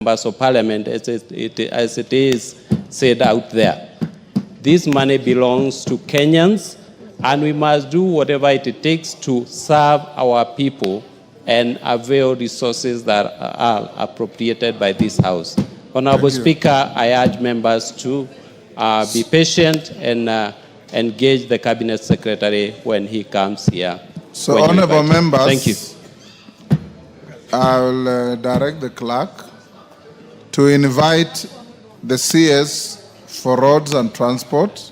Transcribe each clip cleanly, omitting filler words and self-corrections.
members of parliament as it is said out there. This money belongs to Kenyans, and we must do whatever it takes to serve our people and avail resources that are appropriated by this House. Honorable Speaker, I urge members to be patient and engage the Cabinet Secretary when he comes here. So, honorable members, thank you. I will direct the clerk to invite the CS for roads and transport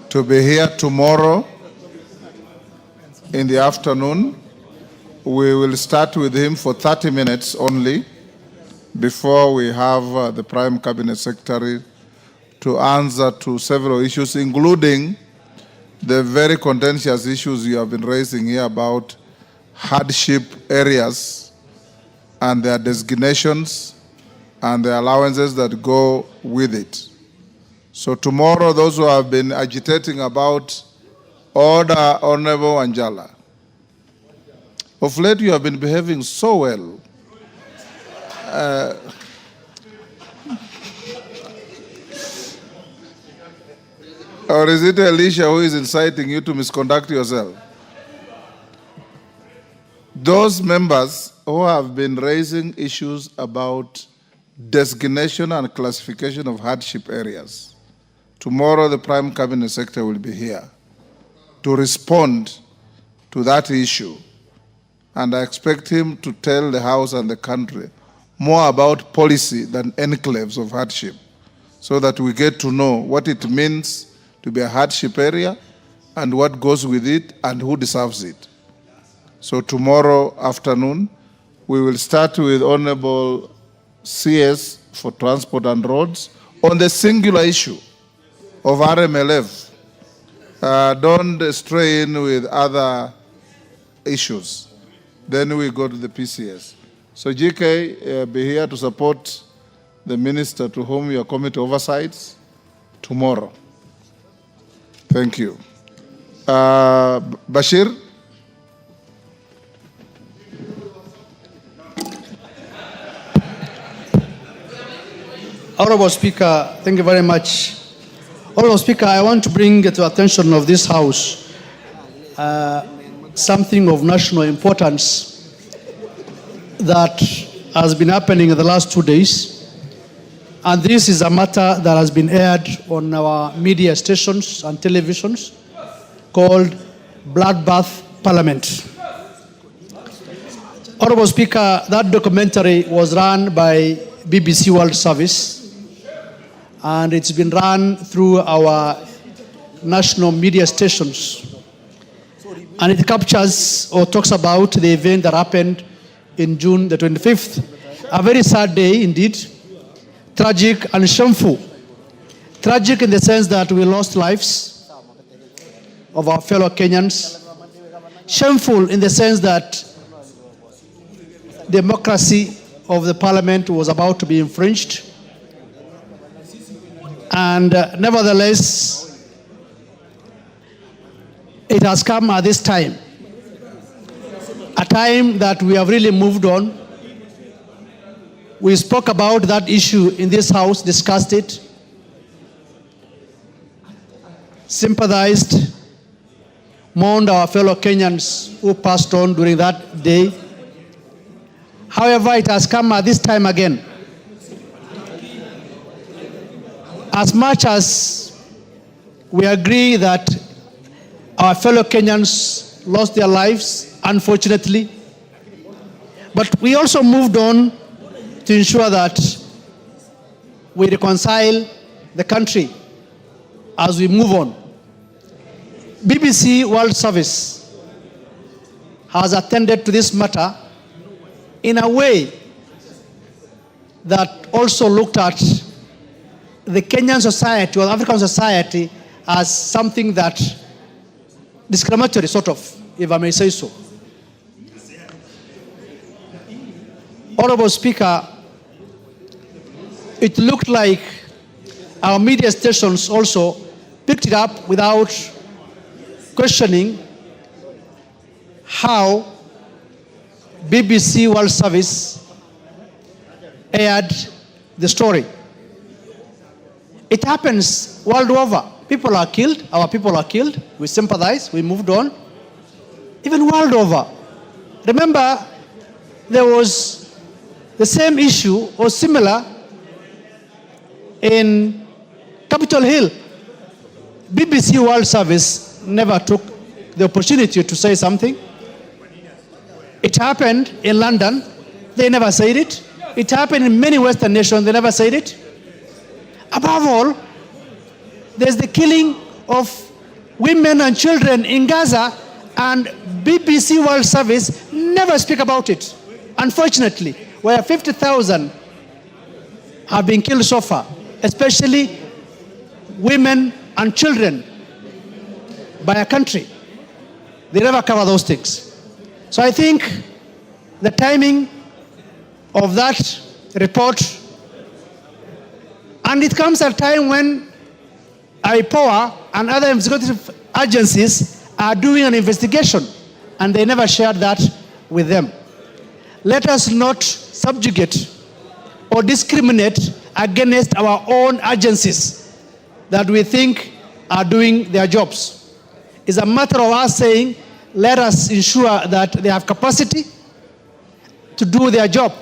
to be here tomorrow in the afternoon. We will start with him for 30 minutes only before we have the Prime Cabinet Secretary to answer to several issues, including the very contentious issues you have been raising here about hardship areas and their designations and the allowances that go with it. So tomorrow, those who have been agitating about order, Honorable Anjala, of late you have been behaving so well. Or is it Alicia who is inciting you to misconduct yourself? Those members who have been raising issues about designation and classification of hardship areas, tomorrow the Prime Cabinet Secretary will be here to respond to that issue. And I expect him to tell the House and the country more about policy than enclaves of hardship, so that we get to know what it means to be a hardship area and what goes with it and who deserves it. So tomorrow afternoon, we will start with Honorable CS for Transport and Roads on the singular issue of RMLF. Don't stray in with other issues. Then we go to the PCS. So GK, be here to support the minister to whom your committee oversights tomorrow. Thank you. Bashir? Honorable Speaker, thank you very much. Honorable Speaker, I want to bring to the attention of this House something of national importance that has been happening in the last 2 days. And this is a matter that has been aired on our media stations and televisions called Bloodbath Parliament. Honorable Speaker, that documentary was run by BBC World Service, and it's been run through our national media stations. And it captures or talks about the event that happened in June the 25th. A very sad day indeed, tragic and shameful. Tragic in the sense that we lost lives of our fellow Kenyans. Shameful in the sense that democracy of the parliament was about to be infringed. And nevertheless, it has come at this time, a time that we have really moved on. We spoke about that issue in this House, discussed it, sympathized, mourned our fellow Kenyans who passed on during that day. However, it has come at this time again. As much as we agree that our fellow Kenyans lost their lives, unfortunately, but we also moved on to ensure that we reconcile the country as we move on. BBC World Service has attended to this matter in a way that also looked at the Kenyan society or African society as something that discriminatory, sort of, if I may say so. Honorable Speaker, it looked like our media stations also picked it up without questioning how BBC World Service aired the story. It happens world over. People are killed, our people are killed. We sympathize, we moved on. Even world over. Remember, there was the same issue or similar in Capitol Hill. BBC World Service never took the opportunity to say something. It happened in London, they never said it. It happened in many Western nations, they never said it. Above all, there's the killing of women and children in Gaza, and BBC World Service never speak about it. Unfortunately, where 50,000 have been killed so far, especially women and children by a country. They never cover those things. So I think the timing of that report, and it comes at a time when IPOA and other executive agencies are doing an investigation, and they never shared that with them. Let us not subjugate or discriminate against our own agencies that we think are doing their jobs. It's a matter of us saying, let us ensure that they have capacity to do their job.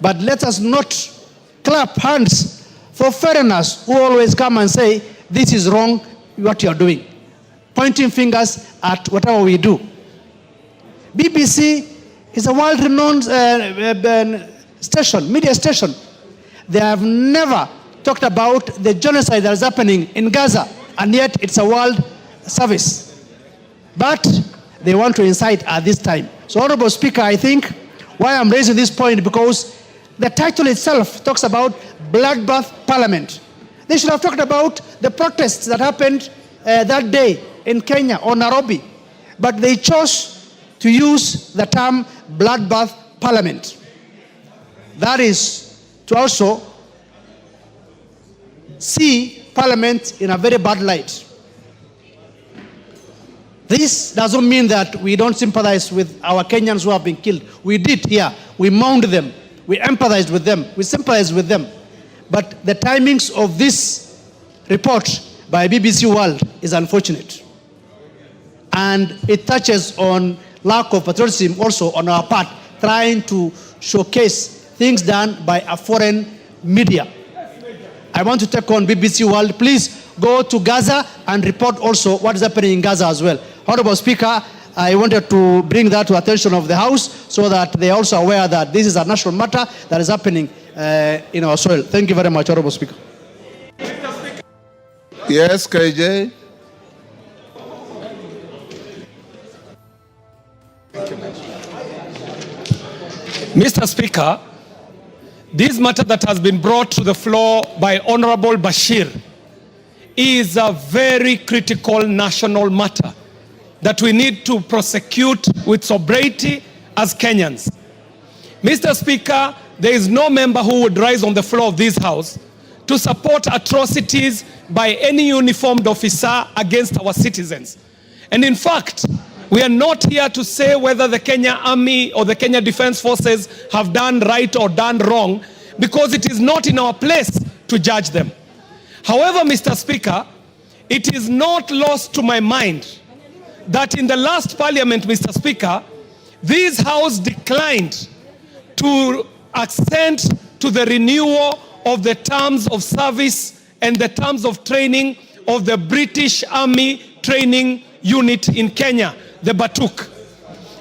But let us not clap hands for foreigners who always come and say, this is wrong, what you're doing. Pointing fingers at whatever we do. BBC is a world-renowned station, media station. They have never talked about the genocide that is happening in Gaza, and yet it's a world service. But they want to incite at this time. So, Honorable Speaker, I think why I'm raising this point, because the title itself talks about bloodbath parliament. They should have talked about the protests that happened that day in Kenya or Nairobi, but they chose to use the term bloodbath parliament. That is to also see parliament in a very bad light. This doesn't mean that we don't sympathize with our Kenyans who have been killed. We did here. We mourned them. We empathized with them. We sympathized with them. But the timings of this report by BBC World is unfortunate. And it touches on lack of patriotism also on our part, trying to showcase things done by a foreign media. I want to take on BBC World. Please go to Gaza and report also what is happening in Gaza as well. Honorable Speaker, I wanted to bring that to attention of the House so that they are also aware that this is a national matter that is happening in our soil. Thank you very much, Honorable Speaker. Yes, KJ. Mr. Speaker, this matter that has been brought to the floor by Honorable Bashir is a very critical national matter that we need to prosecute with sobriety as Kenyans. Mr. Speaker, there is no member who would rise on the floor of this House to support atrocities by any uniformed officer against our citizens. And in fact, we are not here to say whether the Kenya Army or the Kenya Defense Forces have done right or done wrong, because it is not in our place to judge them. However, Mr. Speaker, it is not lost to my mind that in the last parliament, Mr. Speaker, this House declined to assent to the renewal of the terms of service and the terms of training of the British Army Training Unit in Kenya, the Batuk.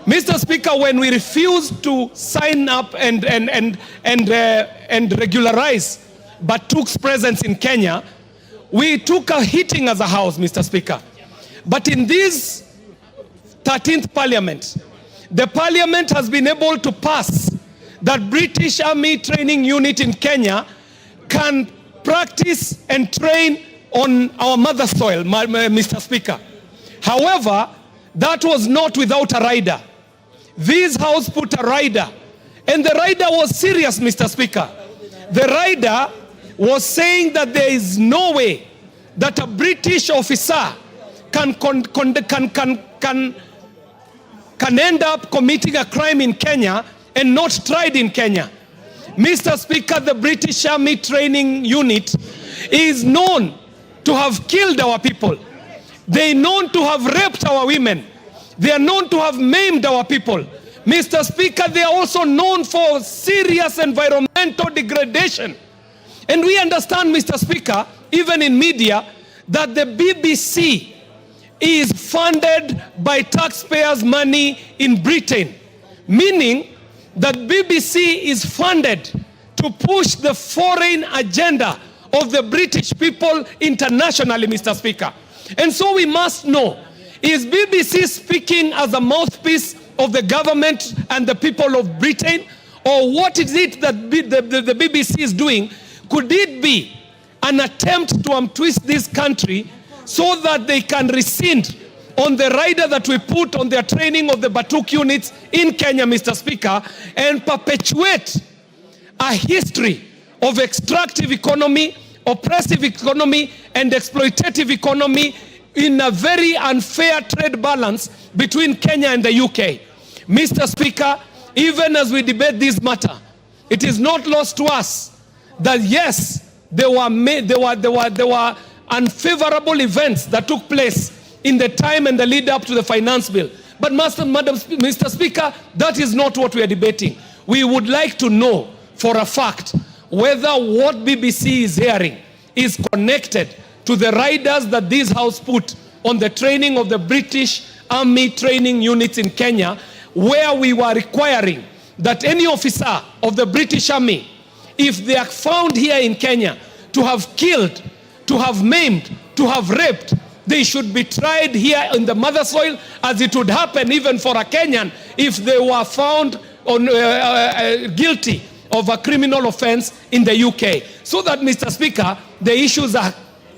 Mr. Speaker, when we refused to sign up and regularize Batuk's presence in Kenya, we took a hitting as a House, Mr. Speaker. But in this 13th Parliament, the Parliament has been able to pass that British Army Training Unit in Kenya can practice and train on our mother soil, Mr. Speaker. However, that was not without a rider. This House put a rider, and the rider was serious, Mr. Speaker. The rider was saying that there is no way that a British officer can end up committing a crime in Kenya and not tried in Kenya. Mr. Speaker, the British Army Training Unit is known to have killed our people. They are known to have raped our women. They are known to have maimed our people. Mr. Speaker, they are also known for serious environmental degradation. And we understand, Mr. Speaker, even in media, that the BBC is funded by taxpayers' money in Britain, meaning that BBC is funded to push the foreign agenda of the British people internationally, Mr. Speaker. And so we must know, is BBC speaking as a mouthpiece of the government and the people of Britain? Or what is it that the BBC is doing? Could it be an attempt to untwist this country so that they can rescind on the rider that we put on their training of the Batuk units in Kenya, Mr. Speaker, and perpetuate a history of extractive economy, oppressive economy, and exploitative economy in a very unfair trade balance between Kenya and the UK. Mr. Speaker, even as we debate this matter, it is not lost to us that yes, there were unfavorable events that took place in the time and the lead up to the finance bill. But Mr. Speaker, that is not what we are debating. We would like to know for a fact whether what BBC is hearing is connected to the riders that this House put on the training of the British Army training units in Kenya, where we were requiring that any officer of the British Army, if they are found here in Kenya to have killed, to have maimed, to have raped, they should be tried here in the mother soil, as it would happen even for a Kenyan if they were found guilty of a criminal offense in the UK. So that, Mr. Speaker, the issues are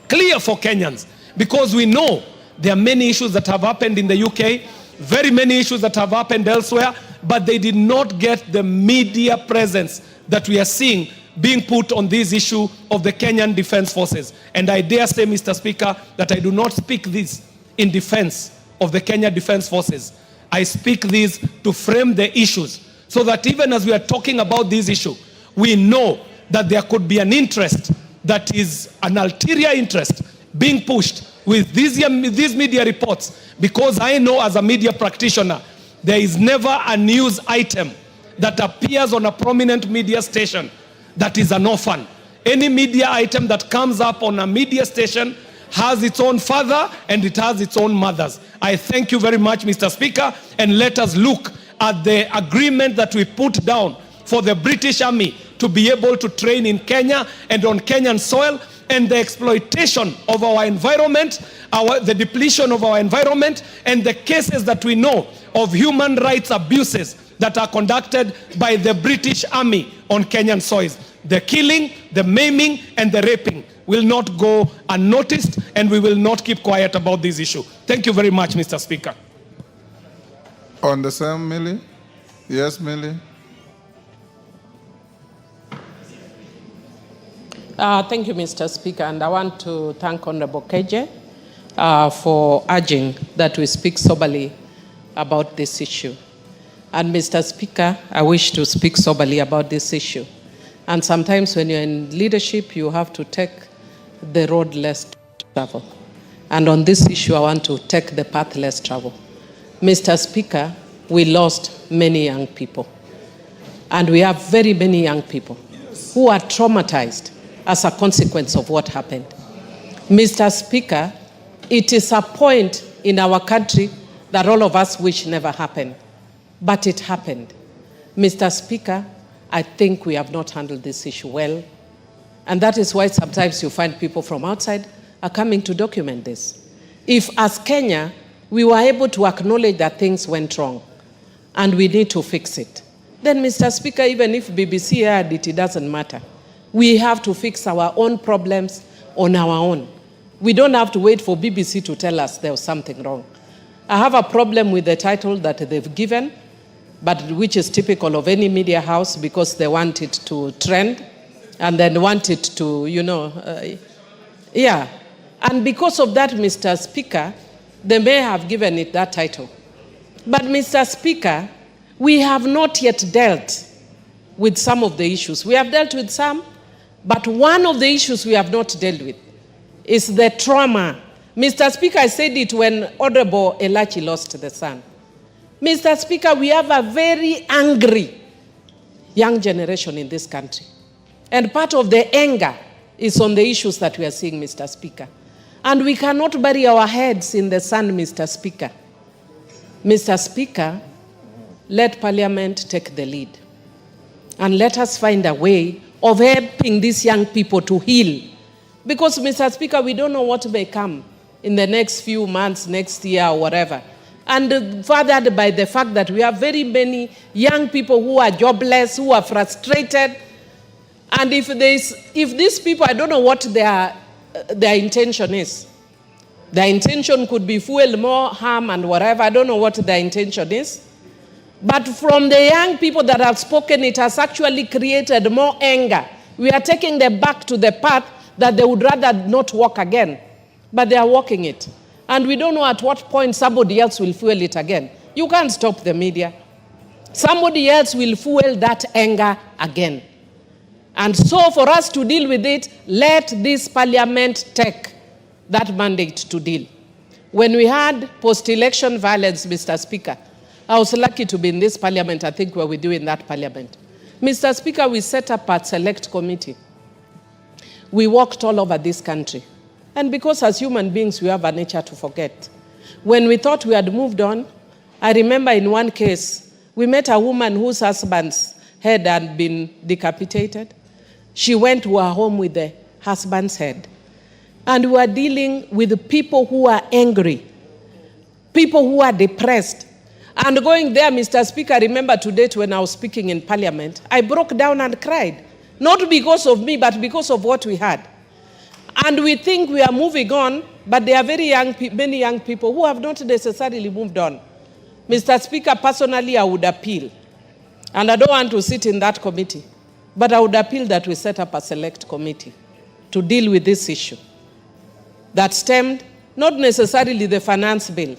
clear for Kenyans, because we know there are many issues that have happened in the UK, very many issues that have happened elsewhere, but they did not get the media presence that we are seeing being put on this issue of the Kenyan Defense Forces. And I dare say, Mr. Speaker, that I do not speak this in defense of the Kenya Defense Forces. I speak this to frame the issues, so that even as we are talking about this issue, we know that there could be an interest that is an ulterior interest being pushed with these media reports, because I know as a media practitioner, there is never a news item that appears on a prominent media station that is an orphan. Any media item that comes up on a media station has its own father and it has its own mothers. I thank you very much, Mr. Speaker, and let us look at the agreement that we put down for the British Army to be able to train in Kenya and on Kenyan soil, and the exploitation of our environment, the depletion of our environment, and the cases that we know of human rights abuses that are conducted by the British Army on Kenyan soils. The killing, the maiming, and the raping will not go unnoticed, and we will not keep quiet about this issue. Thank you very much, Mr. Speaker. On the same, Millie? Yes, Millie? Thank you, Mr. Speaker, and I want to thank Honorable Keje for urging that we speak soberly about this issue. And Mr. Speaker, I wish to speak soberly about this issue. And sometimes when you're in leadership, you have to take the road less traveled. And on this issue, I want to take the path less traveled. Mr. Speaker, we lost many young people. And we have very many young people who are traumatized as a consequence of what happened. Mr. Speaker, it is a point in our country that all of us wish never happened. But it happened. Mr. Speaker, I think we have not handled this issue well. And that is why sometimes you find people from outside are coming to document this. If as Kenya, we were able to acknowledge that things went wrong and we need to fix it, then Mr. Speaker, even if BBC heard it, it doesn't matter. We have to fix our own problems on our own. We don't have to wait for BBC to tell us there was something wrong. I have a problem with the title that they've given, but which is typical of any media house, because they want it to trend and then want it to, yeah. And because of that, Mr. Speaker, they may have given it that title. But Mr. Speaker, we have not yet dealt with some of the issues. We have dealt with some, but one of the issues we have not dealt with is the trauma. Mr. Speaker, I said it when Honorable Elachi lost the son. Mr. Speaker, we have a very angry young generation in this country. And part of the anger is on the issues that we are seeing, Mr. Speaker. And we cannot bury our heads in the sand, Mr. Speaker. Mr. Speaker, let Parliament take the lead. And let us find a way of helping these young people to heal. Because, Mr. Speaker, we don't know what may come in the next few months, next year, or whatever. And furthered by the fact that we have very many young people who are jobless, who are frustrated. And if these people, I don't know what their intention is. Their intention could be fuel more harm and whatever. I don't know what their intention is. But from the young people that have spoken, it has actually created more anger. We are taking them back to the path that they would rather not walk again. But they are walking it. And we don't know at what point somebody else will fuel it again. You can't stop the media. Somebody else will fuel that anger again. And so for us to deal with it, let this Parliament take that mandate to deal. When we had post-election violence, Mr. Speaker, I was lucky to be in this Parliament. I think we were with you in that Parliament. Mr. Speaker, we set up a select committee. We walked all over this country. And because as human beings, we have a nature to forget. When we thought we had moved on, I remember in one case, we met a woman whose husband's head had been decapitated. She went to her home with the husband's head. And we were dealing with people who are angry, people who are depressed. And going there, Mr. Speaker, I remember to date when I was speaking in Parliament, I broke down and cried. Not because of me, but because of what we had. And we think we are moving on, but there are many young people who have not necessarily moved on. Mr. Speaker, personally, I would appeal. And I don't want to sit in that committee. But I would appeal that we set up a select committee to deal with this issue that stemmed not necessarily the finance bill,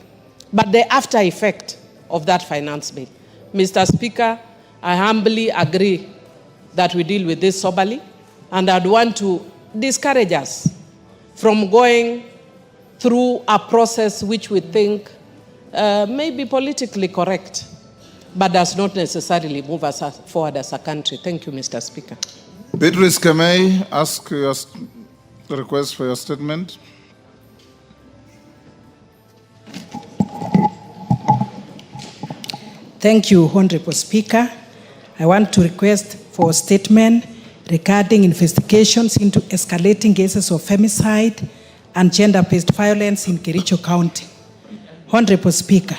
but the after effect of that finance bill. Mr. Speaker, I humbly agree that we deal with this soberly, and I'd want to discourage us from going through a process which we think may be politically correct, but does not necessarily move us forward as a country. Thank you, Mr. Speaker. Beatrice Kamei, ask your request for your statement. Thank you, Honorable Speaker. I want to request for a statement regarding investigations into escalating cases of femicide and gender-based violence in Kericho County. Honorable Speaker,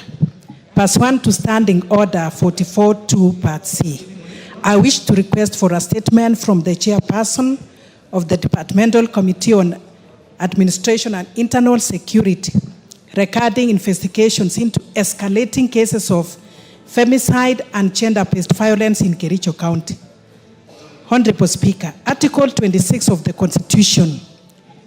pursuant to Standing Order 44.2 Part C, I wish to request for a statement from the chairperson of the Departmental Committee on Administration and Internal Security regarding investigations into escalating cases of femicide and gender-based violence in Kericho County. Honorable Speaker, Article 26 of the Constitution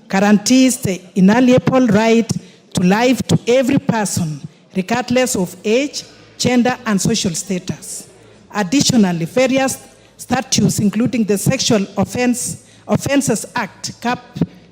guarantees the inalienable right to life to every person, regardless of age, gender, and social status. Additionally, various statutes, including the Sexual Offences Act, Cap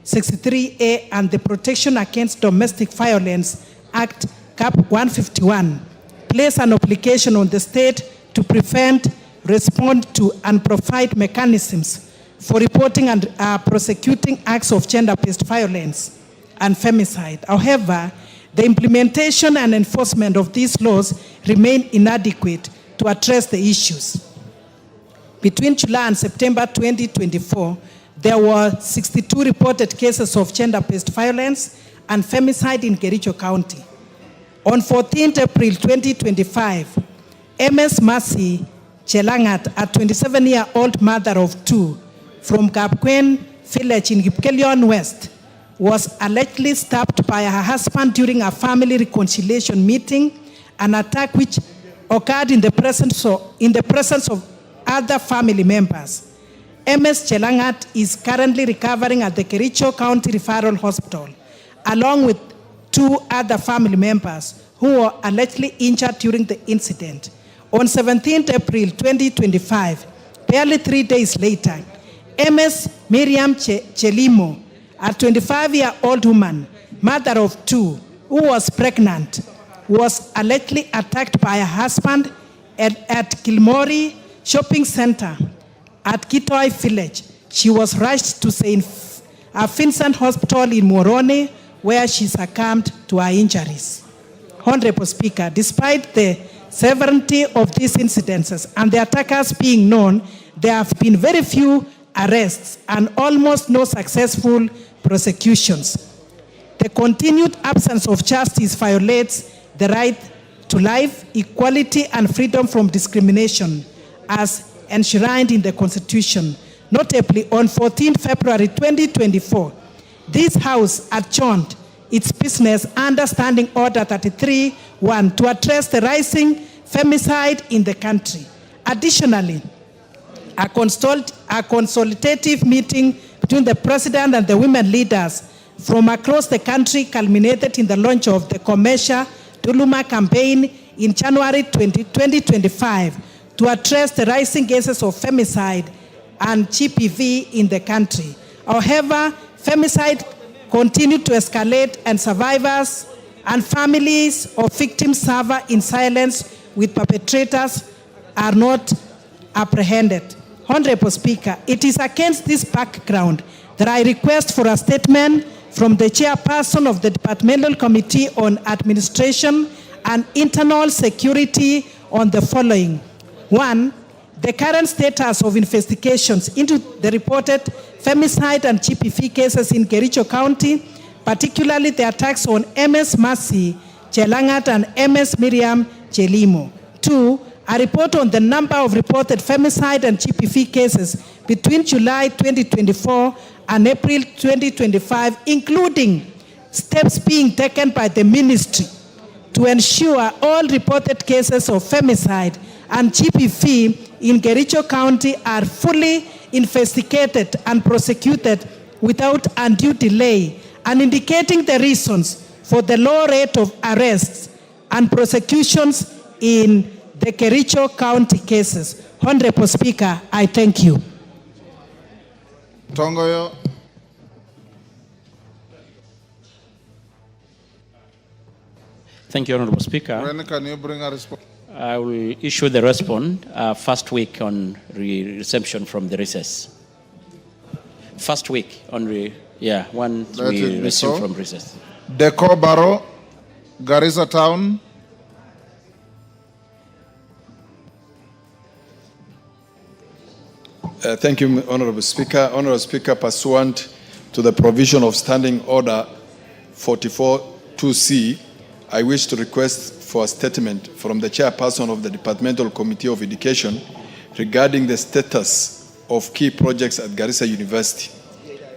63A, and the Protection Against Domestic Violence Act, Cap 151, place an obligation on the state to prevent, respond to, and provide mechanisms for reporting and prosecuting acts of gender-based violence and femicide. However, the implementation and enforcement of these laws remain inadequate to address the issues. Between July and September 2024, there were 62 reported cases of gender-based violence and femicide in Kericho County. On 14th April 2025, MS Mercy Chelangat, a 27-year-old mother of two from Kapkwen village in Kipkelion West, was allegedly stabbed by her husband during a family reconciliation meeting, an attack which occurred in the presence of other family members. MS Chelangat is currently recovering at the Kericho County Referral Hospital, along with two other family members who were allegedly injured during the incident. On 17th April 2025, barely 3 days later, MS Miriam Chelimo, a 25-year-old woman, mother of 2, who was pregnant, was allegedly attacked by her husband at Kilmori Shopping Center at Kitoi Village. She was rushed to St. Vincent Hospital in Moroni, where she succumbed to her injuries. Honorable Speaker, despite the severity of these incidences and the attackers being known, there have been very few arrests and almost no successful prosecutions. The continued absence of justice violates the right to life, equality, and freedom from discrimination as enshrined in the Constitution. Notably, on 14 February 2024, this House adjourned its business under Standing Order 33-1 to address the rising femicide in the country. Additionally, a consultative meeting between the President and the women leaders from across the country culminated in the launch of the Commercia Tuluma campaign in January 2025 to address the rising cases of femicide and GPV in the country. However, femicide continued to escalate, and survivors and families of victims suffer in silence, with perpetrators are not apprehended. Honorable Speaker, it is against this background that I request for a statement from the chairperson of the Departmental Committee on Administration and Internal Security on the following. 1, the current status of investigations into the reported femicide and GPV cases in Kericho County, particularly the attacks on MS Mercy Chelangat and MS Miriam Chelimo. 2, a report on the number of reported femicide and GPV cases between July 2024 and April 2025, including steps being taken by the ministry to ensure all reported cases of femicide and GPV in Kericho County are fully investigated and prosecuted without undue delay, and indicating the reasons for the low rate of arrests and prosecutions in the Kericho County cases. Honorable Speaker, I thank you. Tongoyo. Thank you, Honorable Speaker. When can you bring a response? I will issue the response first week on reception from the recess. First week on once we resume from recess. Deco Barrow, Garissa Town. Thank you, Honorable Speaker. Honorable Speaker, pursuant to the provision of Standing Order 44-2C, I wish to request for a statement from the chairperson of the Departmental Committee of Education regarding the status of key projects at Garissa University.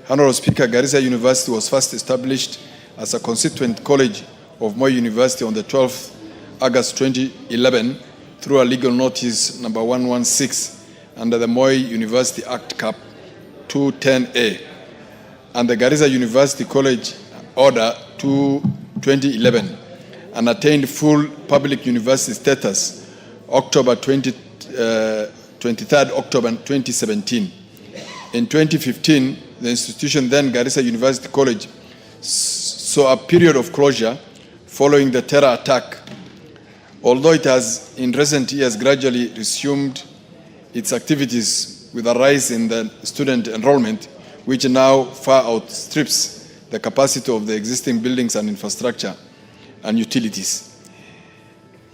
Honorable Speaker, Garissa University was first established as a constituent college of Moi University on the 12th August 2011 through a legal notice number 116 under the Moi University Act Cap 210A and the Garissa University College Order 2011, and attained full public university status October 23rd October 2017. In 2015, the institution, then Garissa University College, saw a period of closure following the terror attack, although it has in recent years gradually resumed its activities with a rise in the student enrollment, which now far outstrips the capacity of the existing buildings and infrastructure and utilities.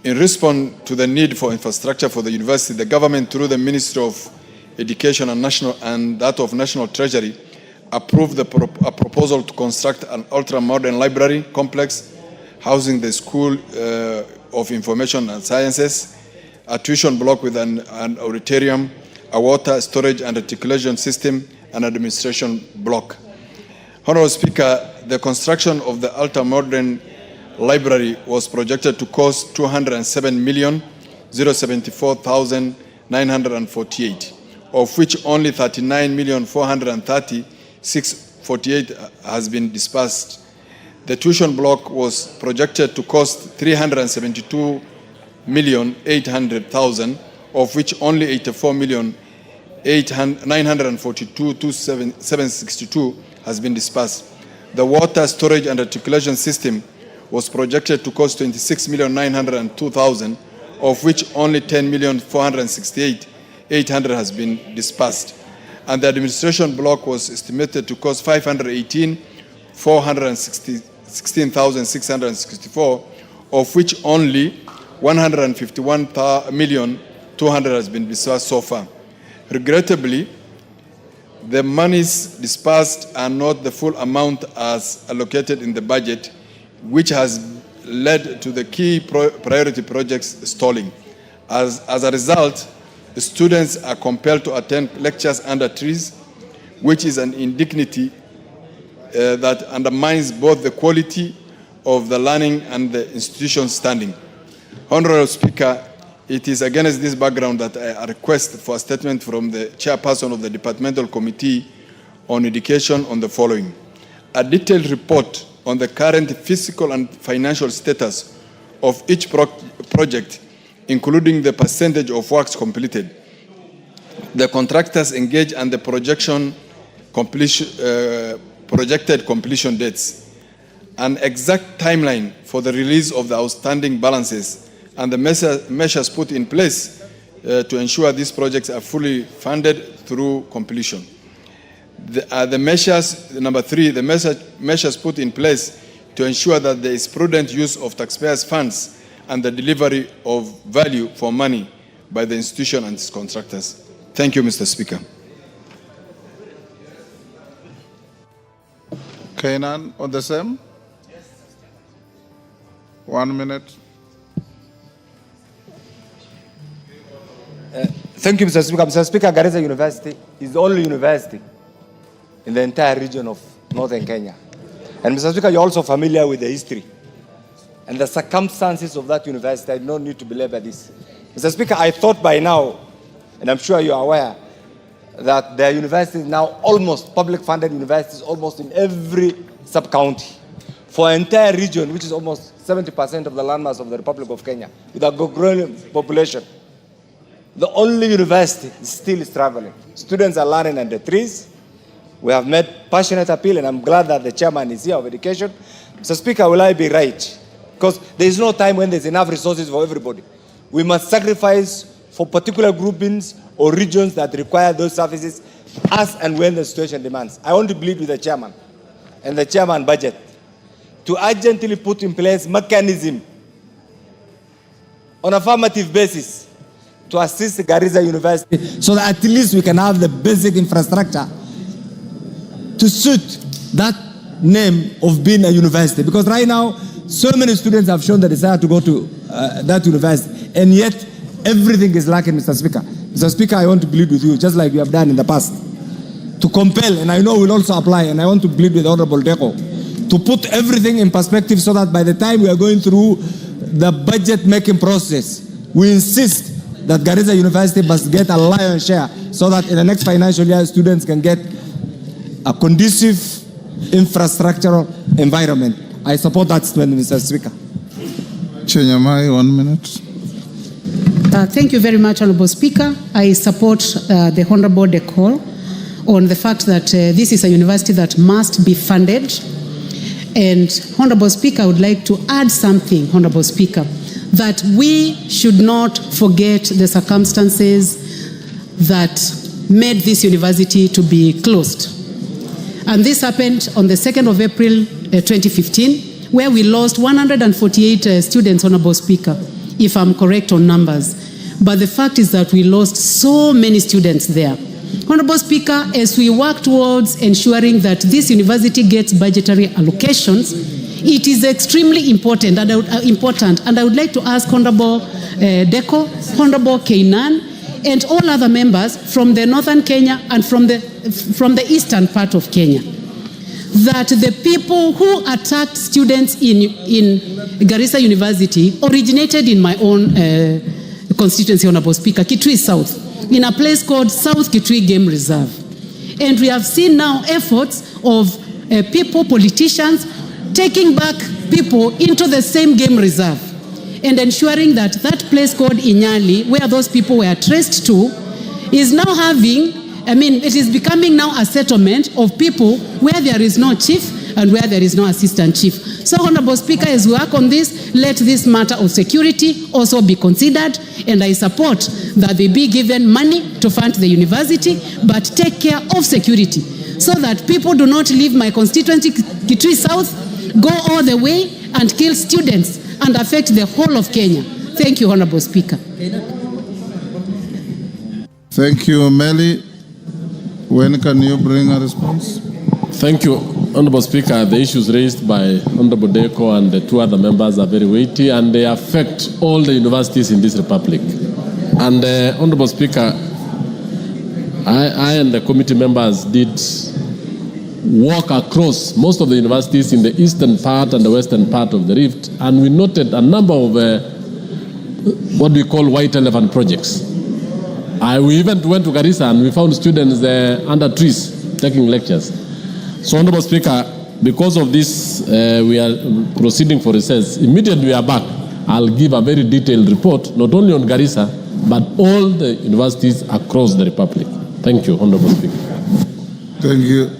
In response to the need for infrastructure for the university, the government, through the Ministry of Education and that of National Treasury, approved a proposal to construct an ultra-modern library complex housing the School of Information and Sciences, a tuition block with an auditorium, a water storage and reticulation system, and administration block. Honorable Speaker, the construction of the ultra-modern library was projected to cost 207,074,948, of which only 39,430,648 has been disbursed. The tuition block was projected to cost 372,800,000, of which only 942,762 has been disbursed. The water storage and reticulation system was projected to cost 26,902,000, of which only 10,468,800 has been disbursed. And the administration block was estimated to cost 518,416,664, of which only 151,200,000 has been disbursed so far. Regrettably, the monies disbursed are not the full amount as allocated in the budget, which has led to the key priority projects stalling. As a result, the students are compelled to attend lectures under trees, which is an indignity that undermines both the quality of the learning and the institution's standing. Honorable Speaker, it is against this background that I request for a statement from the chairperson of the Departmental Committee on Education on the following. A detailed report on the current physical and financial status of each project, including the percentage of works completed, the contractors engaged, and the projected completion dates. An exact timeline for the release of the outstanding balances and the measures put in place to ensure these projects are fully funded through completion. The measures, number three, the measures put in place to ensure that there is prudent use of taxpayers' funds and the delivery of value for money by the institution and its contractors. Thank you, Mr. Speaker. Kainan, on the same? 1 minute. Thank you, Mr. Speaker. Mr. Speaker, Garissa University is the only university in the entire region of northern Kenya. And Mr. Speaker, you're also familiar with the history and the circumstances of that university. I do not need to belabor this. Mr. Speaker, I thought by now, and I'm sure you're aware, that there are universities now, almost public-funded universities, almost in every sub-county for an entire region, which is almost 70% of the landmass of the Republic of Kenya, with a growing population. The only university still is traveling. Students are learning under trees. We have made passionate appeal, and I'm glad that the chairman is here of education. Mr. Speaker, will I be right? Because there is no time when there's enough resources for everybody. We must sacrifice for particular groupings or regions that require those services as and when the situation demands. I want to plead with the chairman and the chairman budget to urgently put in place mechanism on a affirmative basis to assist Garissa University so that at least we can have the basic infrastructure to suit that name of being a university. Because right now, so many students have shown the desire to go to that university, and yet everything is lacking, Mr. Speaker. Mr. Speaker, I want to plead with you, just like we have done in the past, to compel, and I know we'll also apply, and I want to plead with Honorable Deco, to put everything in perspective so that by the time we are going through the budget-making process, we insist that Garissa University must get a lion's share so that in the next financial year, students can get a conducive infrastructural environment. I support that statement, Mr. Speaker. Chenyamai, 1 minute. Thank you very much, Honorable Speaker. I support the Honorable Deco on the fact that this is a university that must be funded. And Honorable Speaker, I would like to add something, Honorable Speaker, that we should not forget the circumstances that made this university to be closed. And this happened on the 2nd of April 2015, where we lost 148 students, Honorable Speaker, if I'm correct on numbers. But the fact is that we lost so many students there. Honorable Speaker, as we work towards ensuring that this university gets budgetary allocations, it is extremely important, and I would like to ask Honorable Deco, Honorable Kainan, and all other members from the northern Kenya and from the eastern part of Kenya, that the people who attacked students in Garissa University originated in my own constituency, Honorable Speaker, Kitui South, in a place called South Kitui Game Reserve. And we have seen now efforts of people, politicians, taking back people into the same game reserve and ensuring that that place called Inyali, where those people were traced to, is now it is becoming now a settlement of people where there is no chief and where there is no assistant chief. So, Honorable Speaker, as we work on this, let this matter of security also be considered, and I support that they be given money to fund the university, but take care of security so that people do not leave my constituency, Kitui South, go all the way and kill students and affect the whole of Kenya. Thank you, Honorable Speaker. Thank you, Meli. When can you bring a response? Thank you, Honorable Speaker. The issues raised by Honorable Deko and the two other members are very weighty, and they affect all the universities in this republic. And Honorable Speaker, I and the committee members did walk across most of the universities in the eastern part and the western part of the rift, and we noted a number of what we call white elephant projects. We even went to Garissa and we found students under trees taking lectures. So, Honorable Speaker, because of this, we are proceeding for recess. Immediately we are back, I'll give a very detailed report, not only on Garissa, but all the universities across the republic. Thank you, Honorable Speaker. Thank you.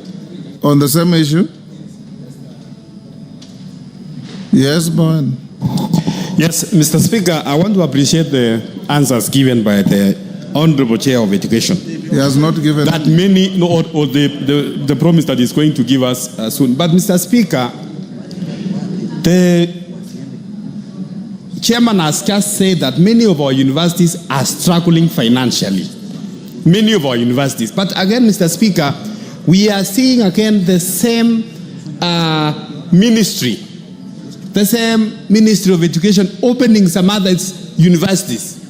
On the same issue? Yes, Bowen. Yes, Mr. Speaker, I want to appreciate the answers given by the Honorable Chair of Education. He has not given that many, or the promise that he's going to give us soon. But Mr. Speaker, the chairman has just said that many of our universities are struggling financially. Many of our universities. But again, Mr. Speaker, we are seeing again the same ministry of Education opening some other universities.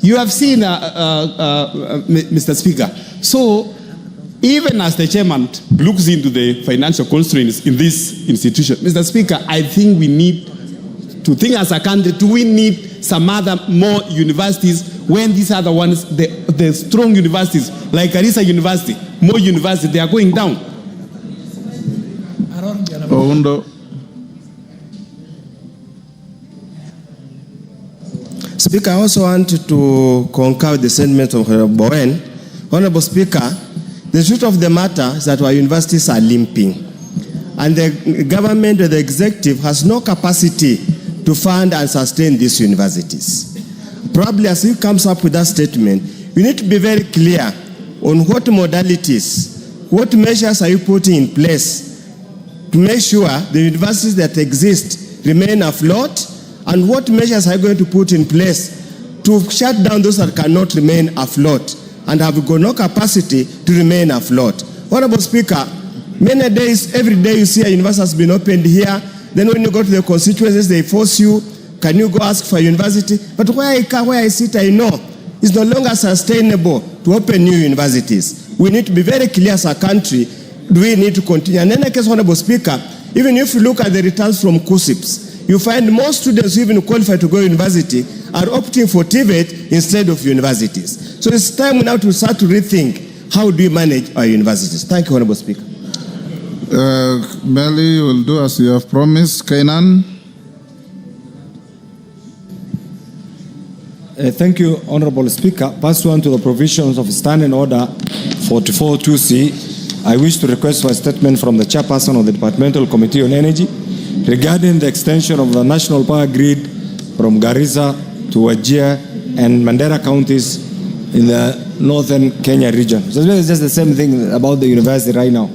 You have seen, Mr. Speaker. So, even as the chairman looks into the financial constraints in this institution, Mr. Speaker, I think we need to think as a country, do we need some other more universities when these other ones, the strong universities, like Garissa University, more universities, they are going down? Oundo. Speaker, I also want to concur with the sentiment of Honorable Bowen. Honorable Speaker, the truth of the matter is that our universities are limping, and the government or the executive has no capacity to fund and sustain these universities. Probably as he comes up with that statement, we need to be very clear on what modalities, what measures are you putting in place to make sure the universities that exist remain afloat, and what measures are you going to put in place to shut down those that cannot remain afloat and have got no capacity to remain afloat. Honorable Speaker, many days, every day you see a university has been opened here, then when you go to the constituencies, they force you, can you go ask for a university? But where I sit, I know it's no longer sustainable to open new universities. We need to be very clear as a country, do we need to continue? And in any case, Honorable Speaker, even if you look at the returns from KUSIPs, you find most students who even qualify to go to university are opting for TVET instead of universities. So it's time now to start to rethink how do we manage our universities. Thank you, Honorable Speaker. Meli, you will do as you have promised. Kainan. Thank you, Honorable Speaker. Pursuant to the provisions of Standing Order 44.2c, I wish to request for a statement from the Chairperson of the Departmental Committee on Energy regarding the extension of the national power grid from Garissa to Wajir and Mandera counties in the northern Kenya region. So it's just the same thing about the university right now.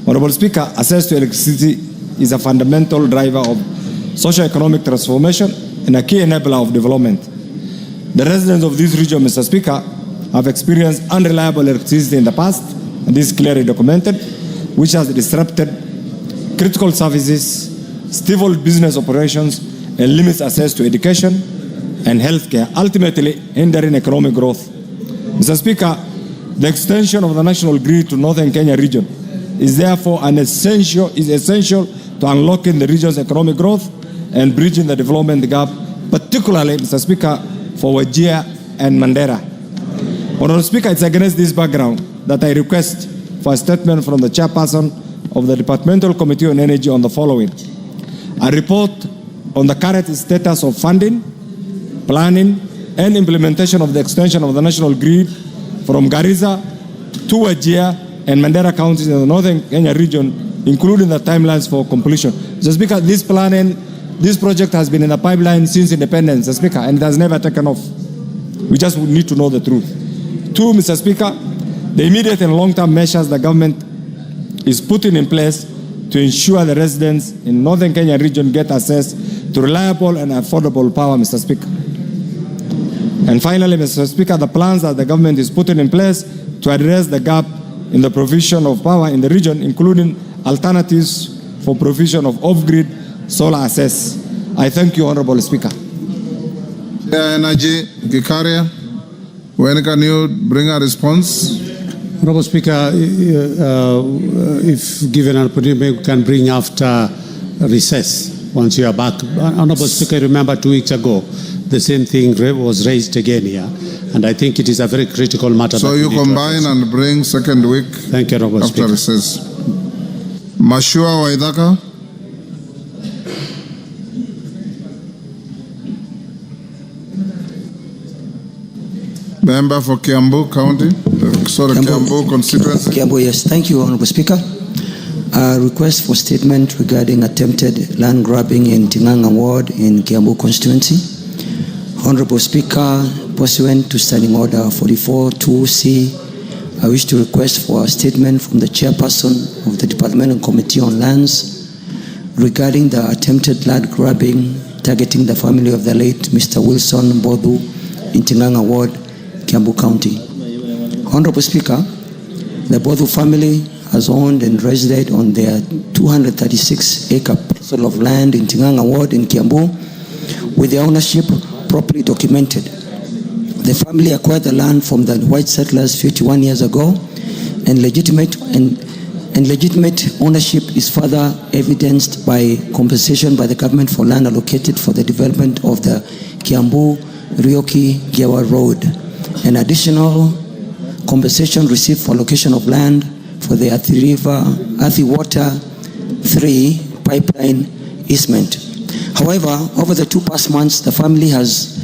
Honorable Speaker, access to electricity is a fundamental driver of socio-economic transformation and a key enabler of development. The residents of this region, Mr. Speaker, have experienced unreliable electricity in the past, and this is clearly documented, which has disrupted critical services, stifled business operations, and limits access to education and healthcare, ultimately hindering economic growth. Mr. Speaker, the extension of the national grid to northern Kenya region is therefore essential to unlocking the region's economic growth and bridging the development gap, particularly, Mr. Speaker, for Wajir and Mandera. Honorable Speaker, it's against this background that I request for a statement from the Chairperson of the Departmental Committee on Energy on the following: a report on the current status of funding, planning, and implementation of the extension of the national grid from Garissa to Wajir and Mandera counties in the northern Kenya region, including the timelines for completion. Mr. Speaker, this project has been in the pipeline since independence, Mr. Speaker, and it has never taken off. We just need to know the truth. Two, Mr. Speaker, the immediate and long-term measures the government is putting in place to ensure the residents in northern Kenya region get access to reliable and affordable power, Mr. Speaker. And finally, Mr. Speaker, the plans that the government is putting in place to address the gap in the provision of power in the region, including alternatives for provision of off-grid solar access. I thank you, Honorable Speaker. Energy, Gikaria, when can you bring a response? Honorable Speaker, if given an opportunity, we can bring after recess once you are back. Honorable Speaker, remember 2 weeks ago, the same thing was raised again here, and I think it is a very critical matter. So you combine and bring second week. Thank you, Honorable after Speaker. Recess. Mashua Waidaka. Member for Kiambu County, Kiambu constituency. Kiambu, yes. Thank you, Honorable Speaker. A request for statement regarding attempted land grabbing in Tinganga Ward in Kiambu constituency. Honorable Speaker, pursuant to Standing Order 44-2C, I wish to request for a statement from the chairperson of the Departmental Committee on Lands regarding the attempted land grabbing targeting the family of the late Mr. Wilson Bodu in Tinganga Ward, Kiambu County. Honorable Speaker, the Bodu family has owned and resided on their 236-acre parcel of land in Tinganga Ward in Kiambu with their ownership properly documented. The family acquired the land from the white settlers 51 years ago, and legitimate ownership is further evidenced by compensation by the government for land allocated for the development of the Kiambu-Rioki-Giewa Road. An additional compensation received for allocation of land for the Athi Water 3 pipeline easement. However, over the 2 past months, the family has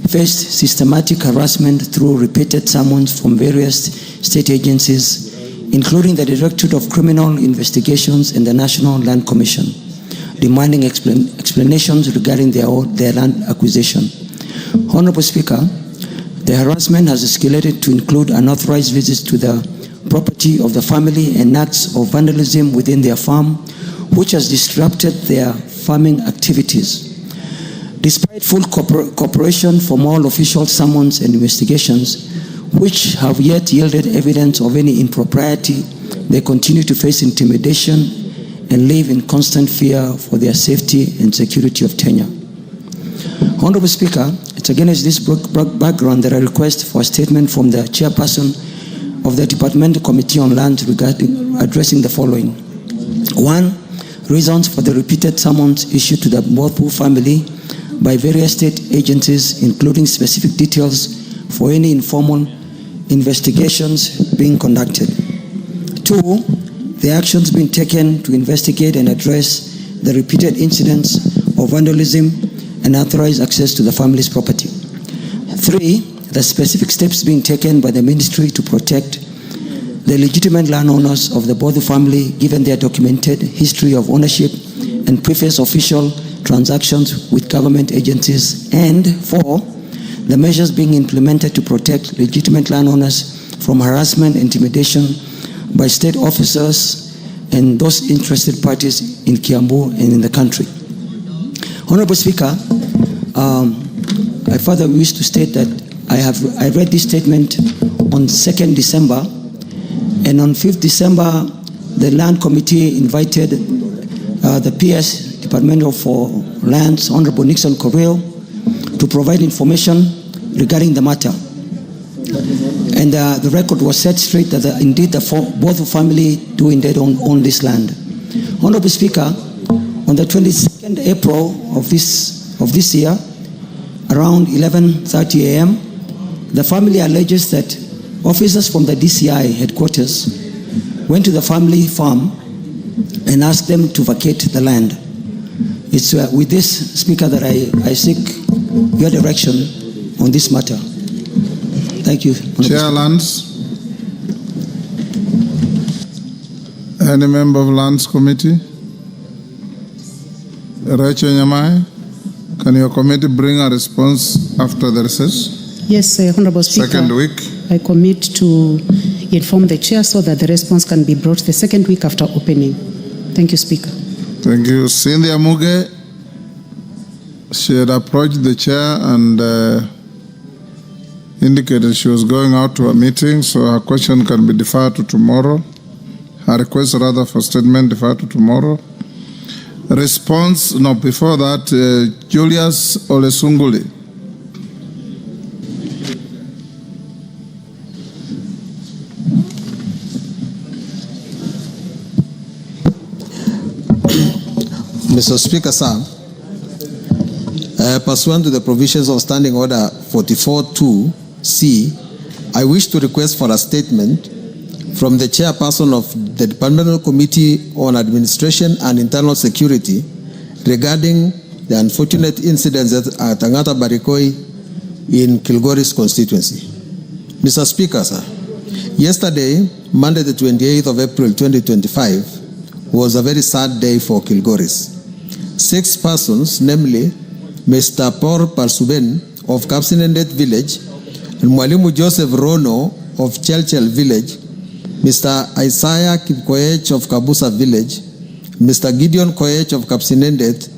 faced systematic harassment through repeated summons from various state agencies, including the Directorate of Criminal Investigations and the National Land Commission, demanding explanations regarding their land acquisition. Honorable Speaker, the harassment has escalated to include unauthorized visits to the property of the family and acts of vandalism within their farm, which has disrupted their farming activities. Despite full cooperation from all official summons and investigations, which have yet yielded evidence of any impropriety, they continue to face intimidation and live in constant fear for their safety and security of tenure. Honorable Speaker, it's against this background that I request for a statement from the chairperson of the Departmental Committee on Land regarding addressing the following. 1. Reasons for the repeated summons issued to the Bodu family by various state agencies, including specific details for any informal investigations being conducted. 2. The actions being taken to investigate and address the repeated incidents of vandalism and authorized access to the family's property. 3. The specific steps being taken by the ministry to protect the legitimate landowners of the Bodu family, given their documented history of ownership and previous official transactions with government agencies. And 4. The measures being implemented to protect legitimate landowners from harassment and intimidation by state officers and those interested parties in Kiambu and in the country. Honorable Speaker, I further wish to state that I read this statement on 2nd December, and on 5th December, the Land Committee invited the PS, Department for Lands, Honorable Nixon Correo, to provide information regarding the matter. And the record was set straight that indeed both the family do indeed own this land. Honorable Speaker, on the 22nd April of this year, around 11:30 a.m., the family alleges that officers from the DCI headquarters went to the family farm and asked them to vacate the land. It's with this, Speaker, that I seek your direction on this matter. Thank you. Chair Lands. Any member of Lands Committee? Rachel Nyamai, can your committee bring a response after the recess? Yes, Honorable Speaker. Second week. I commit to inform the chair so that the response can be brought the second week after opening. Thank you, Speaker. Thank you. Cynthia Muge, she had approached the chair and indicated she was going out to a meeting, so her question can be deferred to tomorrow. Her request rather for statement deferred to tomorrow. Response, no, before that, Julius Olesunguli. Mr. Speaker, sir, pursuant to the provisions of Standing Order 44.2c, I wish to request for a statement from the chairperson of the Departmental Committee on Administration and Internal Security regarding the unfortunate incidents at Angata Barikoi in Kilgoris constituency. Mr. Speaker, sir, yesterday, Monday the 28th of April 2025, was a very sad day for Kilgoris. 6 persons, namely Mr. Paul Parsuben of Kapsinendet Village and Mwalimu Joseph Rono of Chelchel Village, Mr. Isaiah Kipkoech of Kabusa Village, Mr. Gideon Koech of Kapsinendet,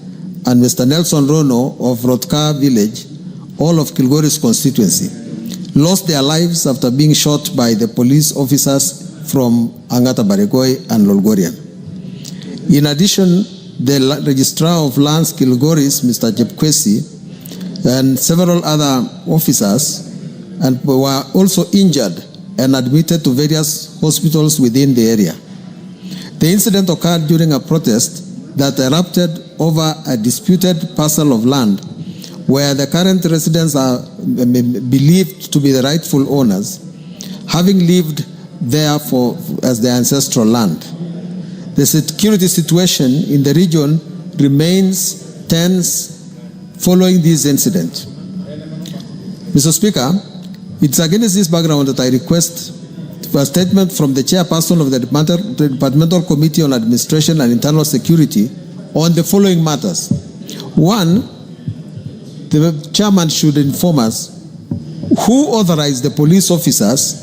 and Mr. Nelson Rono of Rotka Village, all of Kilgoris constituency, lost their lives after being shot by the police officers from Angata Barikoi and Lolgorian. In addition, the Registrar of Lands Kilgoris, Mr. Jepkwesi, and several other officers and were also injured and admitted to various hospitals within the area. The incident occurred during a protest that erupted over a disputed parcel of land where the current residents are believed to be the rightful owners, having lived there as their ancestral land. The security situation in the region remains tense following this incident. Mr. Speaker, it's against this background that I request for a statement from the chairperson of the Departmental Committee on Administration and Internal Security on the following matters. 1, the chairman should inform us who authorized the police officers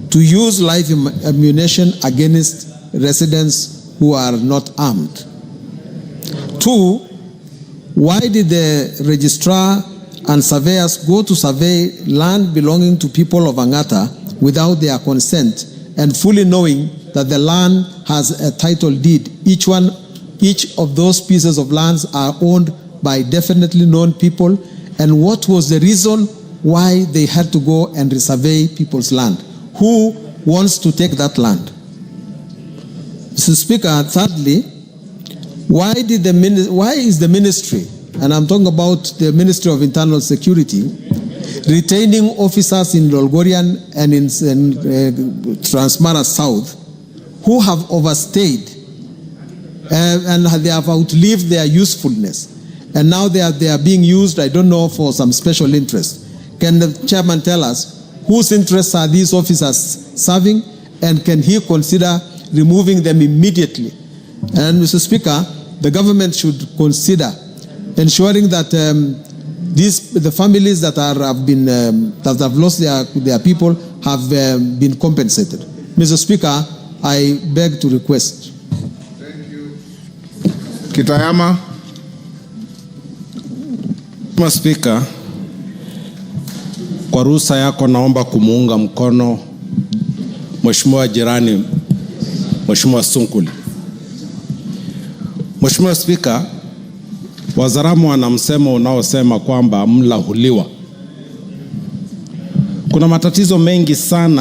to use live ammunition against residents who are not armed. 2, why did the registrar and surveyors go to survey land belonging to people of Angata without their consent and fully knowing that the land has a title deed? Each of those pieces of lands are owned by definitely known people. And what was the reason why they had to go and resurvey people's land? Who wants to take that land? Mr. Speaker, thirdly, why is the ministry, and I'm talking about the Ministry of Internal Security, retaining officers in Lolgorian and in Transmara South who have overstayed and they have outlived their usefulness, and now they are being used, I don't know, for some special interest? Can the chairman tell us whose interests are these officers serving, and can he consider removing them immediately? And Mr. Speaker, the government should consider ensuring that the families that have lost their people have been compensated. Mr. Speaker, I beg to request. Thank you. Kitayama. Mr. Speaker, kwa ruhusa yako naomba kumuunga mkono Mheshimiwa jirani, Mheshimiwa Sunkuli. Mheshimiwa Speaker, Wazaramo wana msemo unaosema kwamba mla huliwa. Kuna matatizo mengi sana